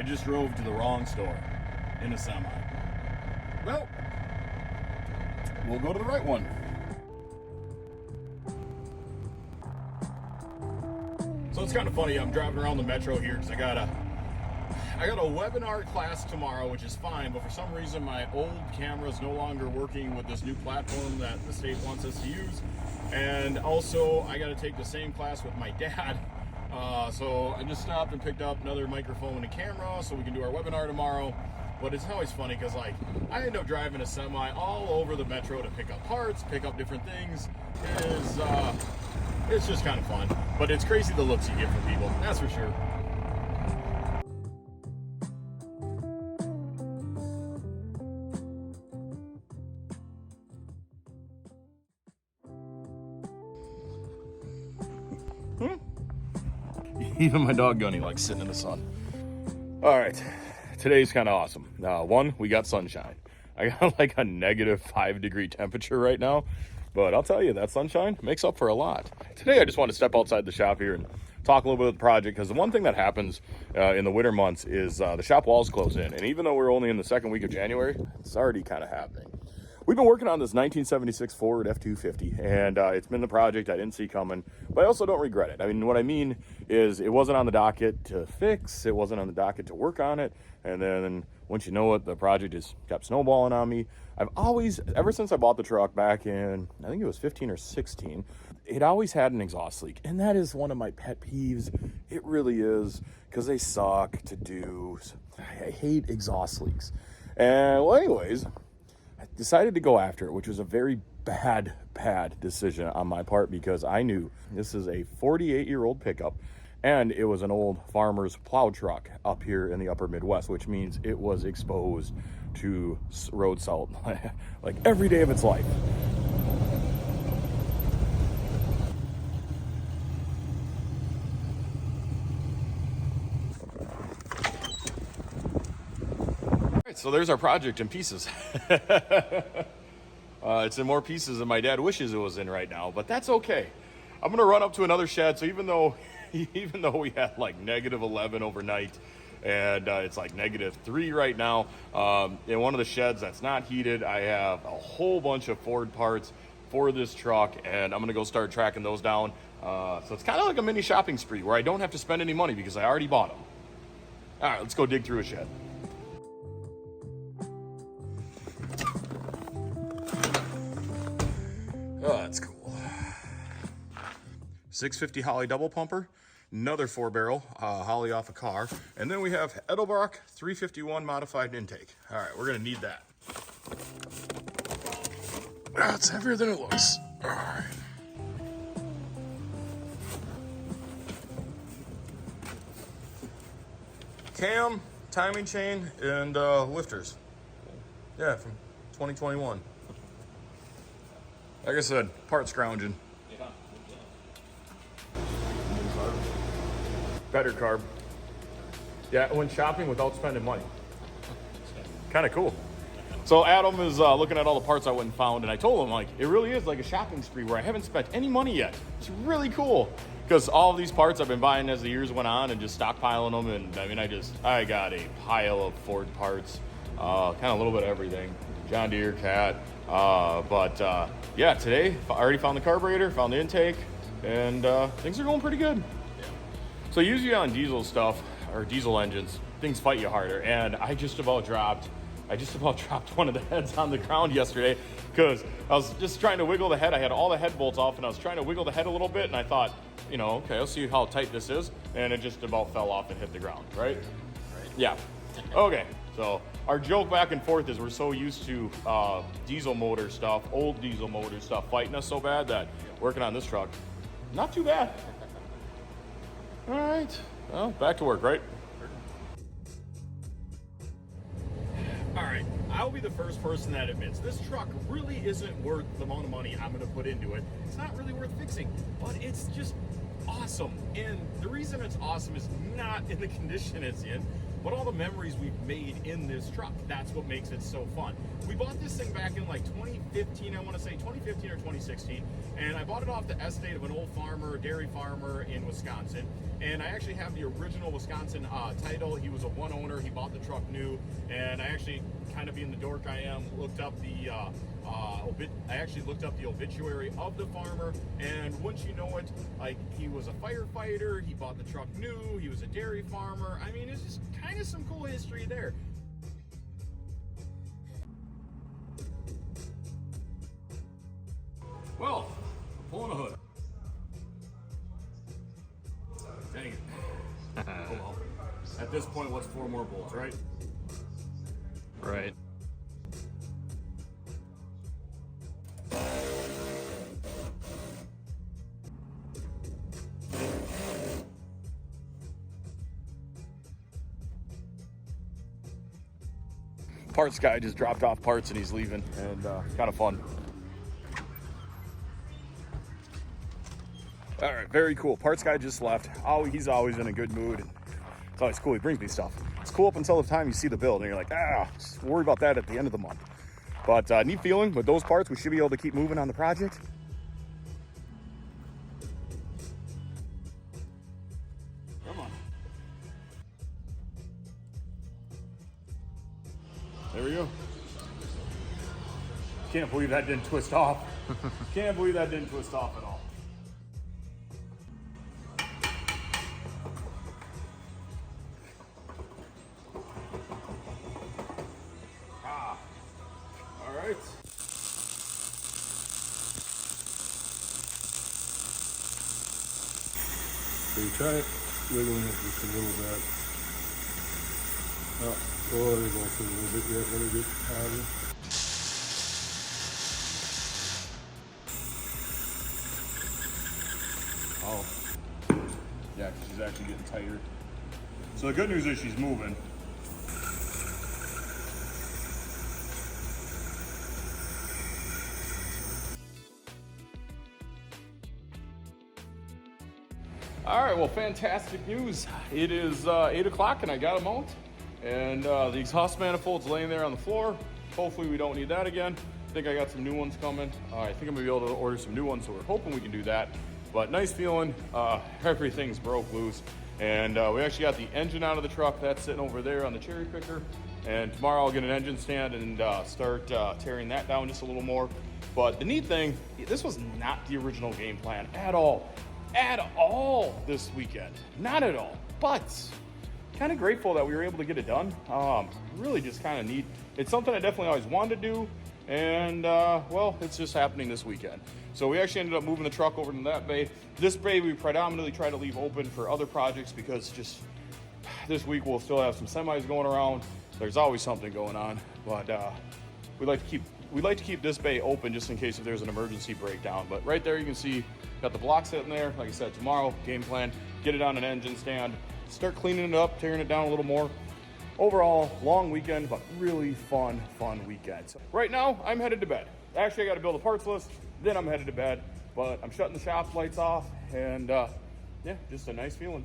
just drove to the wrong store in a semi. Well, we'll go to the right one. So it's kind of funny, I'm driving around the metro here because I got a webinar class tomorrow, which is fine, but for some reason my old camera is no longer working with this new platform that the state wants us to use. And also I got to take the same class with my dad. So I just stopped and picked up another microphone and a camera so we can do our webinar tomorrow. But it's always funny because, like, I end up driving a semi all over the metro to pick up parts, pick up different things. It's just kind of fun. But it's crazy the looks you get from people, that's for sure. Even my dog Gunny likes sitting in the sun. All right, today's kind of awesome. One, we got sunshine. I got like a -5-degree temperature right now, but I'll tell you, that sunshine makes up for a lot. Today, I just want to step outside the shop here and talk a little bit about the project, because the one thing that happens in the winter months is the shop walls close in. And even though we're only in the second week of January, it's already kind of happening. We've been working on this 1976 Ford F-250, and it's been the project I didn't see coming, but I also don't regret it. I mean, what I mean is it wasn't on the docket to fix, it wasn't on the docket to work on it, and then once you know it, the project just kept snowballing on me. I've always, ever since I bought the truck back in, I think it was 15 or 16, it always had an exhaust leak, and that is one of my pet peeves. It really is, because they suck to do. I hate exhaust leaks. And well, anyways, I decided to go after it, which was a very bad decision on my part, because I knew this is a 48-year-old pickup, and it was an old farmer's plow truck up here in the upper Midwest, which means it was exposed to road salt like every day of its life. So there's our project in pieces. It's in more pieces than my dad wishes it was in right now, but that's okay. I'm gonna run up to another shed. So even though we had like -11 overnight, and it's like -3 right now, in one of the sheds that's not heated, I have a whole bunch of Ford parts for this truck, and I'm gonna go start tracking those down. So it's kind of like a mini shopping spree where I don't have to spend any money because I already bought them. All right, let's go dig through a shed. Oh, that's cool. 650 Holley double pumper, another 4-barrel Holley off a car, and then we have Edelbrock 351 modified intake. All right, we're gonna need that. It's heavier than it looks. All right. Cam, timing chain, and lifters. Yeah, from 2021. Like I said, part scrounging. Better carb. Yeah, when shopping without spending money. Kind of cool. So Adam is looking at all the parts I went and found, and I told him, like, it really is like a shopping spree where I haven't spent any money yet. It's really cool, because all of these parts I've been buying as the years went on and just stockpiling them, and I mean, I got a pile of Ford parts, kind of a little bit of everything. John Deere, Cat, yeah, today I already found the carburetor, found the intake, and things are going pretty good. So usually on diesel stuff, or diesel engines, things fight you harder, and I just about dropped one of the heads on the ground yesterday, because I was just trying to wiggle the head. I had all the head bolts off, and I was trying to wiggle the head a little bit, and I thought, you know, okay, I'll see how tight this is, and it just about fell off and hit the ground, right? Yeah. Okay, so our joke back and forth is we're so used to diesel motor stuff, old diesel motor stuff, fighting us so bad that working on this truck, not too bad. All right, well, back to work, right? All right, I'll be the first person that admits this truck really isn't worth the amount of money I'm gonna put into it. It's not really worth fixing, but it's just awesome. And the reason it's awesome is not in the condition it's in, but all the memories we've made in this truck. That's what makes it so fun. We bought this thing back in like 2015, I want to say 2015 or 2016, and I bought it off the estate of an old farmer, dairy farmer in Wisconsin. And I actually have the original Wisconsin title. He was a one owner. He bought the truck new, and I actually, kind of being the dork I am, looked up the obituary of the farmer, and once you know it, like, he was a firefighter, he bought the truck new, he was a dairy farmer. I mean, it's just kind of some cool history there. Well, pulling a hood. Dang it. Oh well. At this point, what's 4 more bolts, right? Right. Parts guy just dropped off parts and he's leaving, and it's kind of fun. All right, very cool. Parts guy just left. Oh, he's always in a good mood, and it's always cool. He brings me stuff. It's cool up until the time you see the bill, and you're like, just worry about that at the end of the month. But neat feeling. With those parts, we should be able to keep moving on the project. Come on. There we go. Can't believe that didn't twist off. Can't believe that didn't twist off at all. All right. So you try it, wiggling it just a little bit. Oh, there you go, for a little bit yet, let it get hotter. Oh. Yeah, 'cause she's actually getting tighter. So the good news is she's moving. All right, well, fantastic news. It is 8 o'clock and I got a mount, and the exhaust manifold's laying there on the floor. Hopefully we don't need that again. I think I got some new ones coming. I think I'm gonna be able to order some new ones, so we're hoping we can do that. But nice feeling, everything's broke loose. And we actually got the engine out of the truck. That's sitting over there on the cherry picker. And tomorrow I'll get an engine stand and start tearing that down just a little more. But the neat thing, this was not the original game plan at all this weekend. Not at all. But kind of grateful that we were able to get it done. Really just kind of neat. It's something I definitely always wanted to do. And well, it's just happening this weekend. So we actually ended up moving the truck over to that bay. This bay we predominantly try to leave open for other projects because just this week we'll still have some semis going around. There's always something going on, but we like to keep this bay open just in case if there's an emergency breakdown. But right there you can see got the block sitting there. Like I said, tomorrow game plan, get it on an engine stand, start cleaning it up, tearing it down a little more. Overall, long weekend, but really fun weekend. So right now, I'm headed to bed. Actually, I got to build a parts list, then I'm headed to bed. But I'm shutting the shop lights off, and yeah, just a nice feeling.